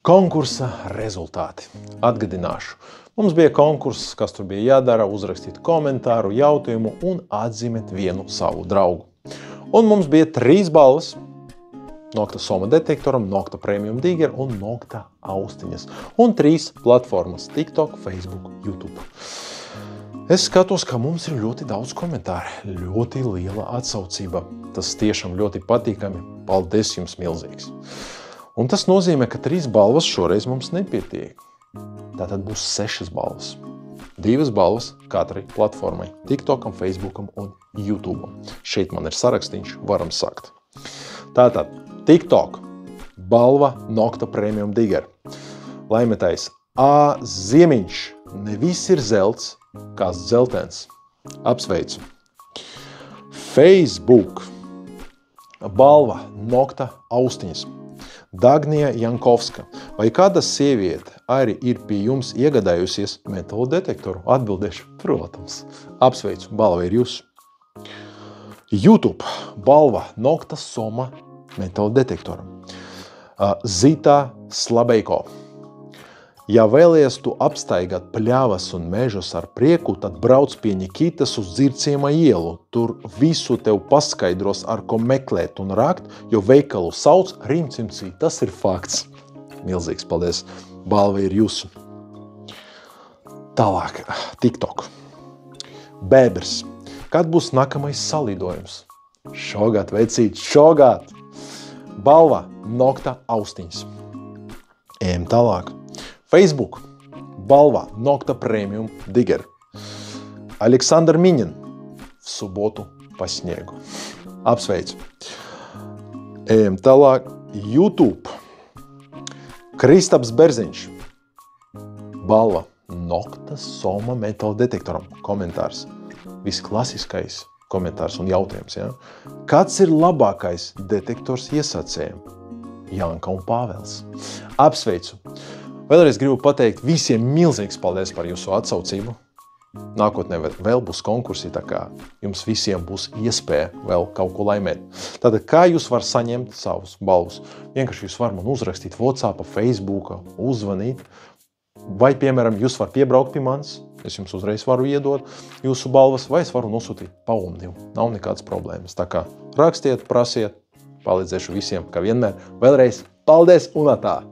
Konkursa rezultāti. Atgādināšu. Mums bija konkurss, kas tur bija jādara, uzrakstīt komentāru, jautājumu un atzīmēt vienu savu draugu. Un mums bija 3 balvas. Nokta Soma detektoram, Nokta Premium Digger un Nokta austiņas. Un 3 platformas – TikTok, Facebook, YouTube. Es skatos, ka mums ir ļoti daudz komentāru, ļoti liela atsaucība. Tas tiešām ļoti patīkami. Paldies jums milzīgs! Un tas nozīmē, ka 3 balvas šoreiz mums nepietiek. Tātad būs 6 balvas. 2 balvas katrai platformai – TikTokam, Facebookam un YouTubeam. Šeit man ir sarakstīņš, varam sakt. Tātad TikTok – balva Nokta Premium Digger. Laimētājs A. Ziemiņš. Ne viss ir zelts, kāds dzeltens. Apsveicu. Facebook – balva Nokta austiņas. Dagnija Jankovska. Vai kāda sieviete arī ir pie jums iegādājusies metāla detektoru? Atbildēšu, protams. Apsveicu, balva ir jūs. YouTube balva Nokta Soma metāla detektoram. Zita Slabejko. Ja vēlies tu apstaigāt pļavas un mežus ar prieku, tad brauc pie Nikitas uz Dzirciema ielu. Tur visu tev paskaidros, ar ko meklēt un rakt, jo veikalu sauc Rimcimcī. Tas ir fakts. Milzīgs paldies. Balva ir jūsu. Tālāk. TikTok. Bēbers. Kad būs nākamais salidojums? Šogad, vecīt, šogad. Balva Nokta austiņas. Ejam tālāk. Facebook. Balva Nokta Premium Digger. Aleksandr Miņin. В субботу по снегу. Apsveicu. Ejam tālāk. YouTube. Kristaps Berziņš. Balva Nokta Soma metāla detektoram. Komentārs. Visklasiskais komentārs un jautājums. Ja? Kāds ir labākais detektors iesācējiem? Janka un Pāvels. Apsveicu. Vēlreiz gribu pateikt visiem milzīgs paldies par jūsu atsaucību. Nākotnē vēl būs konkursi, tā kā jums visiem būs iespēja vēl kaut ko laimēt. Tātad, kā jūs var saņemt savus balvus? Vienkārši jūs var man uzrakstīt WhatsApp, Facebook, uzzvanīt. Vai, piemēram, jūs var piebraukt pie manis, es jums uzreiz varu iedot jūsu balvas, vai es varu nosūtīt pa omnivu. Nav nekādas problēmas. Tā kā rakstiet, prasiet, palīdzēšu visiem, kā vienmēr. Vēlreiz paldies un atā!